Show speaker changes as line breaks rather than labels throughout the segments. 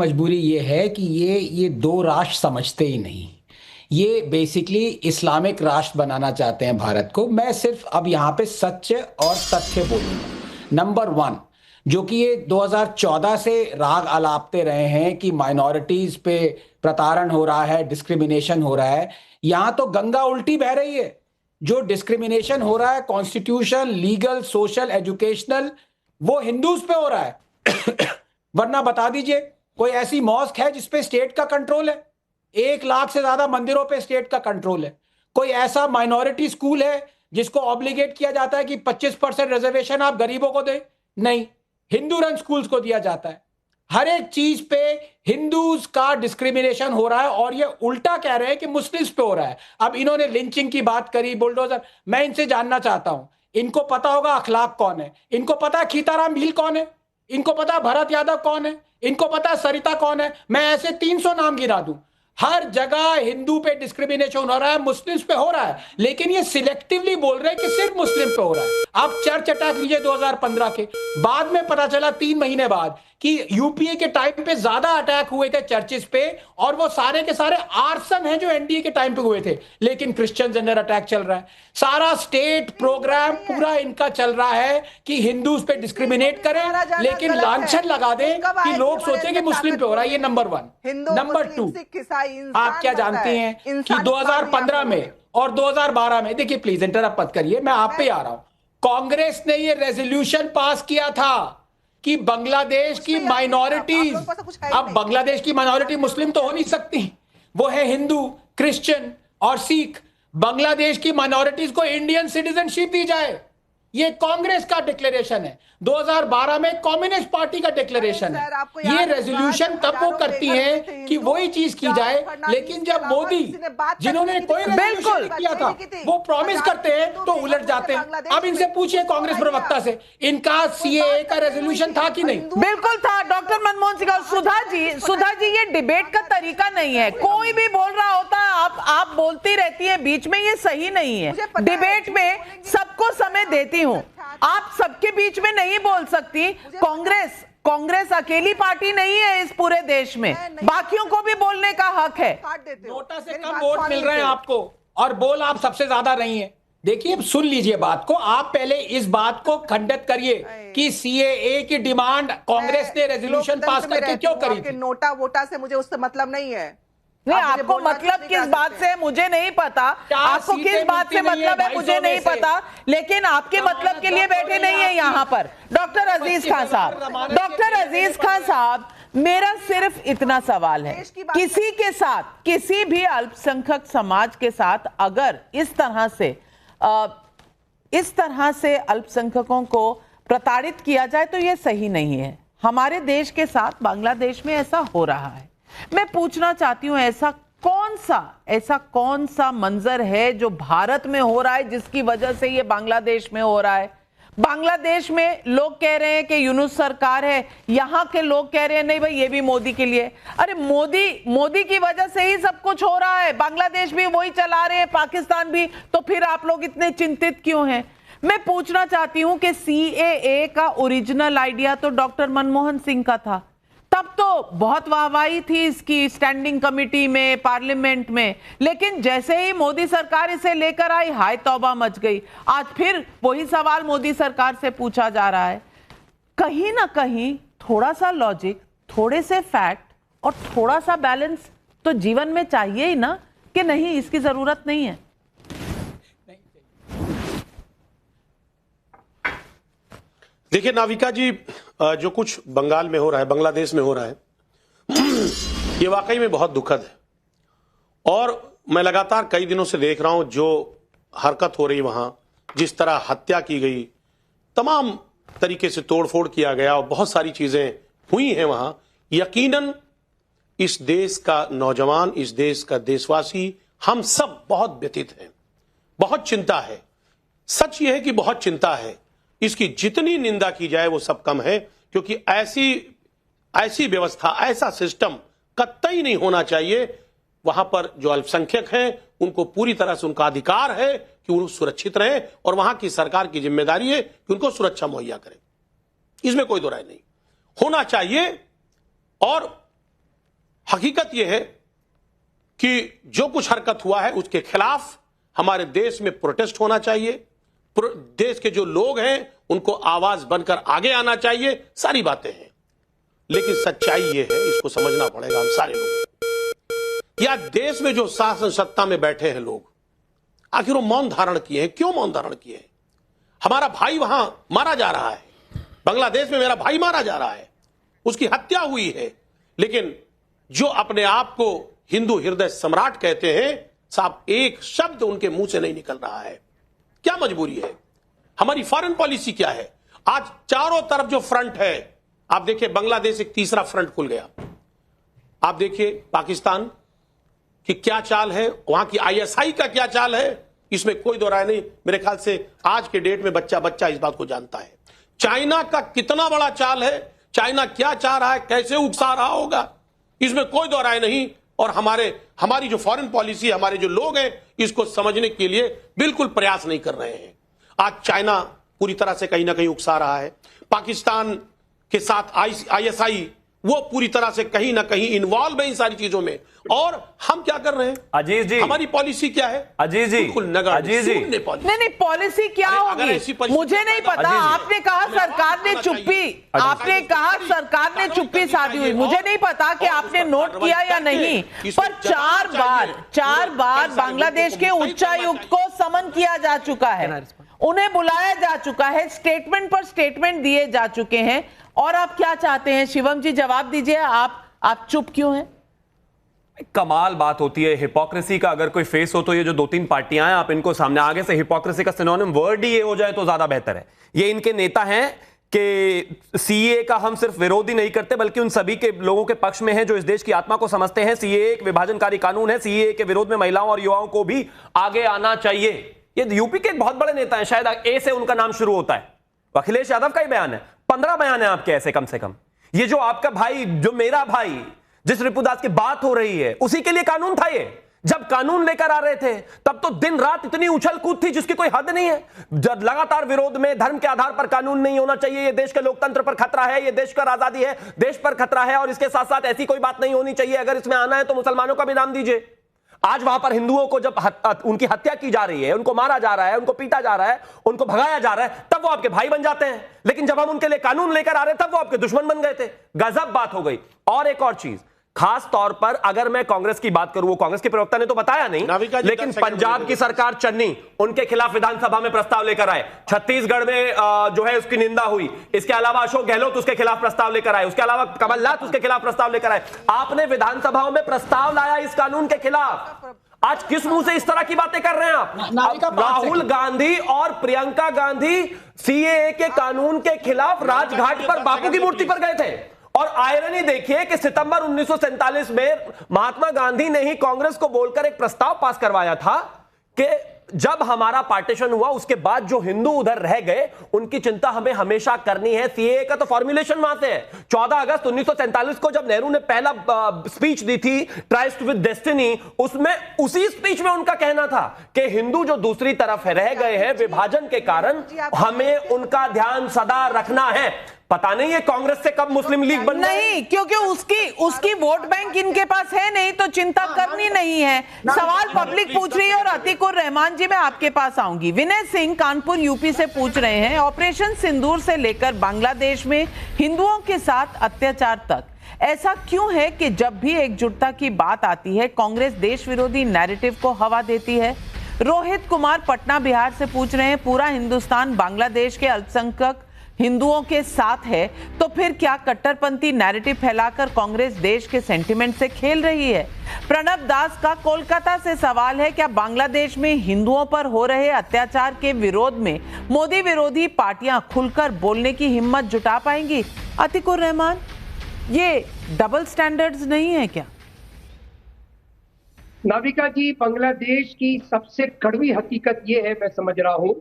मजबूरी ये है कि ये दो राष्ट्र समझते ही नहीं। ये बेसिकली इस्लामिक राष्ट्र बनाना चाहते हैं भारत को। मैं सिर्फ अब यहाँ पे सच और तथ्य बोलूंगा। नंबर वन, जो कि ये 2014 से राग अलापते रहे हैं कि माइनॉरिटीज पे प्रताड़न हो रहा है, डिस्क्रिमिनेशन हो रहा है। यहां तो गंगा उल्टी बह रही है। जो डिस्क्रिमिनेशन हो रहा है कॉन्स्टिट्यूशन, लीगल, सोशल, एजुकेशनल, वो हिंदूज पे हो रहा है। वरना बता दीजिए कोई ऐसी मॉस्क है जिसपे स्टेट का कंट्रोल है? 1 लाख से ज्यादा मंदिरों पे स्टेट का कंट्रोल है। कोई ऐसा माइनॉरिटी स्कूल है जिसको ऑब्लिगेट किया जाता है कि 25% रिजर्वेशन आप गरीबों को दें? नहीं, हिंदू रन स्कूल्स को दिया जाता है। हर एक चीज पे हिंदूज का डिस्क्रिमिनेशन हो रहा है और ये उल्टा कह रहे हैं कि मुस्लिम्स पे हो रहा है। अब इन्होंने लिंचिंग की बात करी, बुलडोजर। मैं इनसे जानना चाहता हूं, इनको पता होगा अखलाक कौन है? इनको पता है खीताराम भील कौन है? इनको पता है भरत यादव कौन है? इनको पता है सरिता कौन है? मैं ऐसे 300 नाम गिना दूं। हर जगह हिंदू पे डिस्क्रिमिनेशन हो रहा है, मुस्लिम्स पे हो रहा है, लेकिन ये सिलेक्टिवली बोल रहे हैं कि सिर्फ मुस्लिम पे हो रहा है। आप चर्च अटैक लीजिए 2015 के बाद में पता चला 3 महीने बाद कि यूपीए के टाइम पे ज्यादा अटैक हुए थे चर्चेस पे, और वो सारे के सारे आर्सन हैं जो एनडीए के टाइम पे हुए थे। लेकिन क्रिश्चियन जेंडर अटैक चल रहा है। सारा स्टेट प्रोग्राम पूरा इनका चल रहा है कि हिंदूज पे डिस्क्रिमिनेट करें, लेकिन लांछन लगा दें कि लोग सोचें कि मुस्लिम पे हो रहा है। ये नंबर वन। नंबर टू, आप क्या जानते हैं कि 2015 में और 2012 में, देखिए प्लीज इंटरप्ट मत करिए, मैं आप पे आ रहा हूं, कांग्रेस ने ये रेजोल्यूशन पास किया था कि बांग्लादेश की माइनॉरिटीज, अब बांग्लादेश की माइनॉरिटी मुस्लिम तो हो नहीं सकती, वो है हिंदू, क्रिश्चियन और सिख। बांग्लादेश की माइनॉरिटीज को इंडियन सिटीजनशिप दी जाए। ये कांग्रेस का डिक्लेरेशन है। 2012 में कम्युनिस्ट पार्टी का डिक्लेरेशन है। ये रेजोल्यूशन तब वो करती हैं कि वही चीज की जाए, लेकिन जब मोदी, जिन्होंने कोई रेजोल्यूशन किया था, वो प्रॉमिस करते हैं तो उलट जाते हैं। अब इनसे पूछिए कांग्रेस प्रवक्ता से, इनका सीएए का रेजोल्यूशन था कि नहीं?
बिल्कुल था डॉक्टर मनमोहन सिंह। सुधा जी ये डिबेट का तरीका नहीं है। कोई भी बोल रहा होता है, आप बोलती रहती है बीच में, ये सही नहीं है। डिबेट में सबको समय देती हूँ, आप सबके बीच में नहीं बोल सकती। कांग्रेस अकेली पार्टी नहीं है इस पूरे देश में, बाकियों को भी बोलने का हक है।
नोटा से कम वोट मिल रहे हैं आपको और बोल आप सबसे ज्यादा नहीं है। देखिए सुन लीजिए बात को, आप पहले इस बात को खंडित करिए कि सीएए की डिमांड कांग्रेस ने रेजोल्यूशन पास करके क्यों करी थी।
नोटा वोटा से मुझे उससे मतलब नहीं है।
नहीं, आपको मतलब किस बात से मुझे नहीं पता, आपको किस बात से मतलब है मुझे नहीं पता, लेकिन आपके मतलब के लिए बैठे नहीं है यहाँ पर डॉक्टर अजीज खान साहब। डॉक्टर अजीज खान साहब, मेरा सिर्फ इतना सवाल है, किसी के साथ, किसी भी अल्पसंख्यक समाज के साथ अगर इस तरह से अल्पसंख्यकों को प्रताड़ित किया जाए तो यह सही नहीं है। हमारे देश के साथ बांग्लादेश में ऐसा हो रहा है। मैं पूछना चाहती हूं, ऐसा कौन सा मंजर है जो भारत में हो रहा है जिसकी वजह से ये बांग्लादेश में हो रहा है? बांग्लादेश में लोग कह रहे हैं कि यूनुस सरकार है, यहां के लोग कह रहे हैं नहीं भाई ये भी मोदी के लिए। अरे मोदी की वजह से ही सब कुछ हो रहा है, बांग्लादेश भी वही चला रहे हैं, पाकिस्तान भी, तो फिर आप लोग इतने चिंतित क्यों हैं? मैं पूछना चाहती हूं कि सीएए का ओरिजिनल आइडिया तो डॉक्टर मनमोहन सिंह का था, तब तो बहुत वाहवाही थी इसकी स्टैंडिंग कमेटी में, पार्लियामेंट में, लेकिन जैसे ही मोदी सरकार इसे लेकर आई, हाय तौबा मच गई। आज फिर वही सवाल मोदी सरकार से पूछा जा रहा है। कहीं ना कहीं थोड़ा सा लॉजिक, थोड़े से फैक्ट और थोड़ा सा बैलेंस तो जीवन में चाहिए ही ना, कि नहीं इसकी जरूरत नहीं है?
देखिए नाविका जी, जो कुछ बंगाल में हो रहा है, बांग्लादेश में हो रहा है, ये वाकई में बहुत दुखद है। और मैं लगातार कई दिनों से देख रहा हूं जो हरकत हो रही वहां, जिस तरह हत्या की गई, तमाम तरीके से तोड़फोड़ किया गया और बहुत सारी चीजें हुई हैं वहां। यकीनन इस देश का नौजवान, इस देश का देशवासी, हम सब बहुत व्यथित हैं, बहुत चिंता है। सच यह है कि बहुत चिंता है। इसकी जितनी निंदा की जाए वो सब कम है, क्योंकि ऐसी व्यवस्था, ऐसा सिस्टम कतई नहीं होना चाहिए। वहां पर जो अल्पसंख्यक हैं उनको पूरी तरह से उनका अधिकार है कि वो सुरक्षित रहे, और वहां की सरकार की जिम्मेदारी है कि उनको सुरक्षा मुहैया करे। इसमें कोई दो राय नहीं, होना चाहिए। और हकीकत यह है कि जो कुछ हरकत हुआ है उसके खिलाफ हमारे देश में प्रोटेस्ट होना चाहिए। देश के जो लोग हैं उनको आवाज बनकर आगे आना चाहिए। सारी बातें हैं, लेकिन सच्चाई यह है, इसको समझना पड़ेगा हम सारे लोग। या देश में जो शासन सत्ता में बैठे हैं लोग, आखिर वो मौन धारण किए हैं। क्यों मौन धारण किए हैं? हमारा भाई वहां मारा जा रहा है, बांग्लादेश में मेरा भाई मारा जा रहा है, उसकी हत्या हुई है, लेकिन जो अपने आप को हिंदू हृदय सम्राट कहते हैं, साहब एक शब्द उनके मुंह से नहीं निकल रहा है। क्या मजबूरी है? हमारी फॉरेन पॉलिसी क्या है? आज चारों तरफ जो फ्रंट है, आप देखिए बांग्लादेश एक तीसरा फ्रंट खुल गया। आप देखिए पाकिस्तान की क्या चाल है, वहां की आईएसआई का क्या चाल है, इसमें कोई दो राय नहीं। मेरे ख्याल से आज के डेट में बच्चा बच्चा इस बात को जानता है। चाइना का कितना बड़ा चाल है, चाइना क्या चाह रहा है, कैसे उकसा रहा होगा, इसमें कोई दो राय नहीं। और हमारी जो फॉरेन पॉलिसी, हमारे जो लोग हैं, इसको समझने के लिए बिल्कुल प्रयास नहीं कर रहे हैं। आज चाइना पूरी तरह से कहीं ना कहीं उकसा रहा है। पाकिस्तान के साथ आईएसआई वो पूरी तरह से कहीं ना कहीं इन्वॉल्व है इन सारी चीजों में। और हम क्या कर रहे हैं?
अजीज जी,
हमारी पॉलिसी क्या है?
अजीज जी,
बिल्कुल नगर
अजीज जी,
नहीं पॉलिसी क्या होगी मुझे नहीं पता। आपने कहा सरकार ने चुप्पी, आपने कहा सरकार ने चुप्पी साधी हुई, मुझे नहीं पता कि आपने नोट किया या नहीं, पर चार बार बांग्लादेश के उच्चायुक्त को समन किया जा चुका है, उन्हें बुलाया जा चुका है, स्टेटमेंट पर स्टेटमेंट दिए जा चुके हैं। और आप क्या चाहते हैं? शिवम जी जवाब दीजिए, आप चुप क्यों हैं?
कमाल बात होती है हिपोक्रेसी का। अगर कोई फेस हो तो ये जो दो तीन पार्टियां हैं, आप इनको सामने आगे से हिपोक्रेसी का सिनोनिम वर्ड ही ये हो जाए तो ज्यादा बेहतर है। ये इनके नेता हैं कि सीए का हम सिर्फ विरोधी नहीं करते बल्कि उन सभी के लोगों के पक्ष में हैं जो इस देश की आत्मा को समझते हैं। सीए एक विभाजनकारी कानून है, सीए के विरोध में महिलाओं और युवाओं को भी आगे आना चाहिए। ये यूपी के एक बहुत बड़े नेता हैं, शायद ए से उनका नाम शुरू होता है, अखिलेश यादव का ही बयान है। 15 बयान है आपके ऐसे कम से कम। ये जो आपका भाई, जो मेरा भाई, जिस रिपुदास की बात हो रही है, उसी के लिए कानून था ये। जब कानून लेकर आ रहे थे तब तो दिन रात इतनी उछल कूद थी जिसकी कोई हद नहीं है। जब लगातार विरोध में धर्म के आधार पर कानून नहीं होना चाहिए, ये देश के लोकतंत्र पर खतरा है, ये देश पर आजादी है, देश पर खतरा है, और इसके साथ साथ ऐसी कोई बात नहीं होनी चाहिए। अगर इसमें आना है तो मुसलमानों का भी नाम दीजिए। आज वहां पर हिंदुओं को जब उनकी हत्या की जा रही है, उनको मारा जा रहा है, उनको पीटा जा रहा है, उनको भगाया जा रहा है, तब वो आपके भाई बन जाते हैं। लेकिन जब हम उनके लिए कानून लेकर आ रहे हैं तब वो आपके दुश्मन बन गए थे। गजब बात हो गई। और एक और चीज, खास तौर पर अगर मैं कांग्रेस की बात करूं, वो कांग्रेस के प्रवक्ता ने तो बताया नहीं, लेकिन पंजाब की सरकार चन्नी, उनके खिलाफ विधानसभा में प्रस्ताव लेकर आए। छत्तीसगढ़ में जो है उसकी निंदा हुई। इसके अलावा अशोक गहलोत उसके खिलाफ प्रस्ताव लेकर आए, उसके अलावा कमलनाथ उसके खिलाफ प्रस्ताव लेकर आए। आपने विधानसभाओं में प्रस्ताव लाया इस कानून के खिलाफ। आज किस मुंह से इस तरह की बातें कर रहे हैं आप? राहुल गांधी और प्रियंका गांधी सीएए के कानून के खिलाफ राजघाट पर बापू की मूर्ति पर गए थे। और आयरनी देखिए कि सितंबर 1947 में महात्मा गांधी ने ही कांग्रेस को बोलकर एक प्रस्ताव पास करवाया था कि जब हमारा पार्टीशन हुआ उसके बाद जो हिंदू उधर रह गए उनकी चिंता हमें हमेशा करनी है। सीएए का तो फॉर्मुलेशन वहां से है। 14 अगस्त 1947 को जब नेहरू ने पहला स्पीच दी थी, ट्राइस्ट विद डेस्टिनी, उसमें उसी स्पीच में उनका कहना था कि हिंदू जो दूसरी तरफ रह गए हैं विभाजन के कारण, हमें उनका ध्यान सदा रखना है। पता नहीं है कांग्रेस से कब मुस्लिम लीग बन
नहीं, क्योंकि उसकी वोट बैंक इनके पास है नहीं, तो चिंता करनी नहीं है। सवाल पब्लिक पूछ रही है। और अतीकुर रहमान जी, मैं आपके पास आऊंगी। विनय सिंह कानपुर यूपी से पूछ रहे हैं, ऑपरेशन सिंदूर से लेकर बांग्लादेश में हिंदुओं के साथ अत्याचार तक, ऐसा क्यों है कि जब भी एकजुटता की बात आती है कांग्रेस देश विरोधी नैरेटिव को हवा देती है? रोहित कुमार पटना बिहार से पूछ रहे हैं, पूरा हिंदुस्तान बांग्लादेश के अल्पसंख्यक हिंदुओं के साथ है, तो फिर क्या कट्टरपंथी नैरेटिव फैलाकर कांग्रेस देश के सेंटिमेंट से खेल रही है? प्रणब दास का कोलकाता से सवाल है, क्या बांग्लादेश में हिंदुओं पर हो रहे अत्याचार के विरोध में मोदी विरोधी पार्टियां खुलकर बोलने की हिम्मत जुटा पाएंगी? अतीकुर रहमान, ये डबल स्टैंडर्ड्स नहीं है क्या?
नाविका जी, बांग्लादेश की सबसे कड़वी हकीकत ये है, मैं समझ रहा हूं,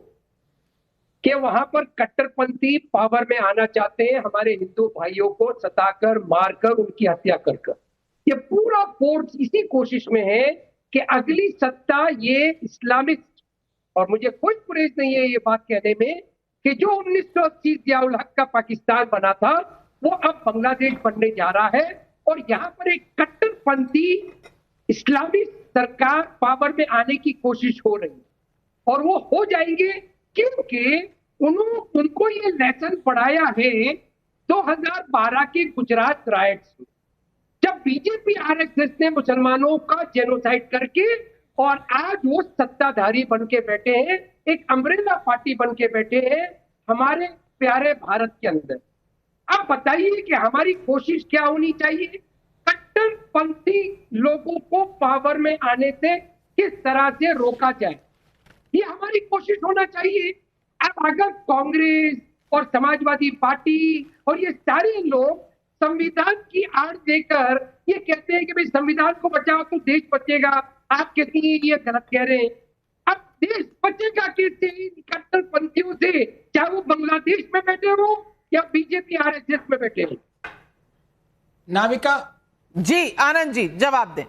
कि वहां पर कट्टरपंथी पावर में आना चाहते हैं, हमारे हिंदू भाइयों को सताकर, मारकर, उनकी हत्या कर कर। ये पूरा फोर्स इसी कोशिश में है कि अगली सत्ता ये इस्लामिस्ट, और मुझे कोई गुरेज नहीं है ये बात कहने में कि जो 1980 जियाउल हक का पाकिस्तान बना था वो अब बांग्लादेश बनने जा रहा है। और यहाँ पर एक कट्टर कट्टरपंथी इस्लामी सरकार पावर में आने की कोशिश हो रही है और वो हो जाएंगे क्योंकि उनको ये लेसन पढ़ाया है 2012 के गुजरात राइट्स में, जब बीजेपी आरएसएस ने मुसलमानों का जेनोसाइड करके और आज वो सत्ताधारी बन के बैठे हैं, एक अम्ब्रेला पार्टी बन के बैठे हैं हमारे प्यारे भारत के अंदर। अब बताइए कि हमारी कोशिश क्या होनी चाहिए? कट्टरपंथी लोगों को पावर में आने से किस तरह से रोका जाए, ये हमारी कोशिश होना चाहिए। अब अगर कांग्रेस और समाजवादी पार्टी और ये सारे लोग संविधान की आड़ देकर ये कहते हैं कि भाई संविधान को बचाओ तो देश बचेगा, आप कहते हैं ये गलत कह रहे हैं। अब देश बचेगा कैसे इन कट्टरपंथियों से, चाहे वो बांग्लादेश में बैठे हो या बीजेपी आरएसएस में बैठे हो?
नाविका
जी आनंद जी जवाब दें।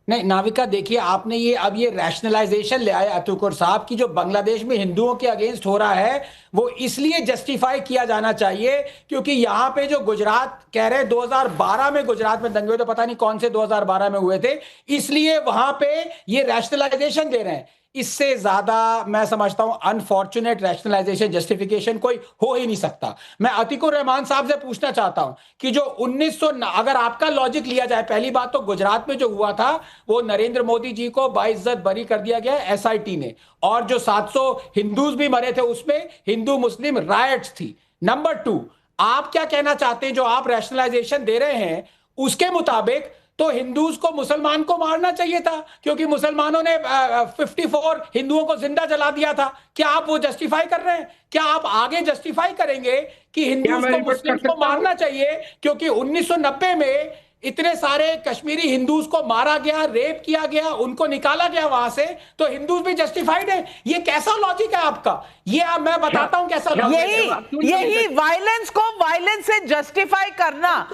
नहीं नाविका, देखिए आपने ये रैशनलाइजेशन ले आया अतुकुर साहब की जो बांग्लादेश में हिंदुओं के अगेंस्ट हो रहा है वो इसलिए जस्टिफाई किया जाना चाहिए क्योंकि यहां पे जो गुजरात कह रहे हैं 2012 में गुजरात में दंगे हुए, तो पता नहीं कौन से 2012 में हुए थे, इसलिए वहां पे ये रैशनलाइजेशन दे रहे हैं। इससे ज्यादा मैं समझता हूं अनफॉर्चुनेट रैशनलाइजेशन जस्टिफिकेशन कोई हो ही नहीं सकता। मैं अतीकुर रहमान साहब से पूछना चाहता हूं कि जो 1900 अगर आपका लॉजिक लिया जाए, पहली बात तो गुजरात में जो हुआ था वो नरेंद्र मोदी जी को बाइज्जत बरी कर दिया गया एसआईटी ने, और जो 700 हिंदूज भी मरे थे उसमें हिंदू मुस्लिम राइट्स थी। नंबर 2, आप क्या कहना चाहते हैं जो आप रैशनलाइजेशन दे रहे हैं उसके मुताबिक तो हिंदूज को मुसलमान को मारना चाहिए था क्योंकि मुसलमानों ने 54 हिंदुओं को जिंदा जला दिया था। क्या आप वो जस्टिफाई कर रहे हैं? क्या आप आगे जस्टिफाई करेंगे कि हिंदूज को मुस्लिम को मारना चाहिए क्योंकि 1990 में इतने सारे कश्मीरी हिंदूज को मारा गया, रेप किया गया, उनको निकाला गया वहां से, तो हिंदूज भी जस्टिफाइड है? ये कैसा लॉजिक है आपका? ये मैं बताता हूं कैसा लॉजिक है।
यही वायलेंस को वायलेंस से जस्टिफाई करना